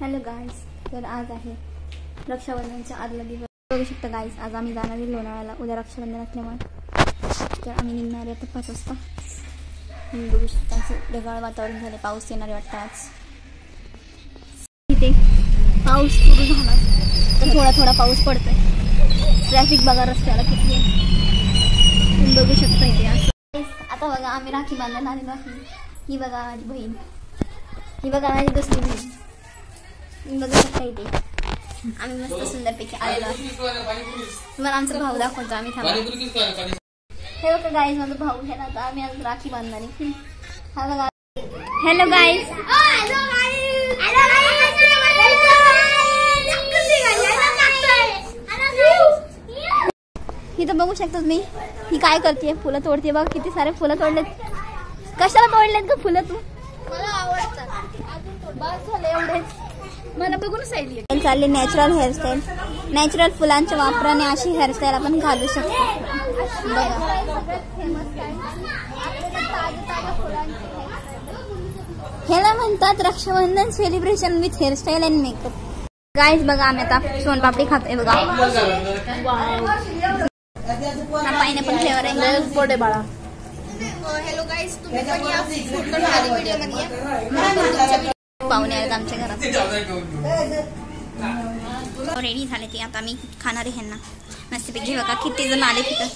Hello guys, तर आज आहे रक्षाबंधनच्या आदला दिवस. बघू शकता गाईज, आज आम्ही जाणार आहे लोणावळ्याला. उद्या रक्षाबंधन असल्यामुळे तर आम्ही निघणार आहे आता 5 वाजता. बघू शकता असं ढगाळ वातावरण झालं, पाऊस येणार वाटतं आज. इथे पाऊस सुरू झाला तर थोडा थोडा पाऊस पडतोय. ट्रॅफिक बघा रस्त्याला किती आहे, तुम्ही बघू शकता इथे असं. आता बघा आम्ही राखी बांधायला आलेलो आहे. ही बघा माझी बहीण, ही बघा माझी दुसरी बहीण. बघू शकता इथे आम्ही मस्त सुंदरपैकी आलेलो आहे. तुम्हाला आमचा भाऊ दाखवतो आम्ही. थांबा, हे बघा गाईज माझा भाऊ आहे ना. आता आम्ही आज राखी बांधणार आहे. हा बघा. हॅलो गाईज, ही तर बघू शकता तुम्ही. ही काय करते, फुलं तोडते. बघा किती सारे फुलं तोडलेत. कशाला तोडलेत का फुलं तू? मला आवडतात. बस झालं एवढेच. मला बघून साईली चालली नॅचरल हेअरस्टाईल. नॅचरल फुलांच्या वापराने अशी हेअरस्टाईल आपण घालू शकतो. ह्याला म्हणतात Rakshabandhan celebration with hairstyle and makeup. Guys बघा आम्ही आता सोनपापडी खातोय. बघा पायनॅपल फ्लेवर आहे. बाळा. हॅलो गाईज, तुम्ही पण या व्हिडिओ मध्ये पाहुणे आहेत आमच्या घरात. रेडी झाले ते. आता मी खाणार आहे ह्यांना मस्तपैकी. बघा किती जण आले तिथं.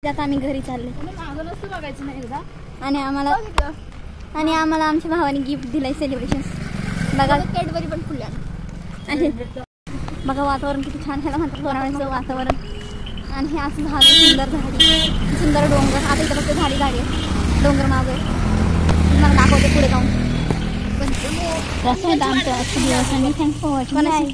आता आम्ही घरी चालले आणि आम्हाला आमच्या भावाने गिफ्ट दिलंय सेलिब्रेशन. बघा कॅडबरी पण फुल्या. बघा वातावरण किती छान. ह्याला म्हणतात लोणावळ्याचं वातावरण. आणि हे असं झाड, सुंदर झाडी, सुंदर डोंगर. आता इथं फक्त झाडी आहे, डोंगर मागे. तुम्हाला दाखवते पुढे जाऊन. पण आमचं दिवस आणि थँक्स फॉर वॉचिंग.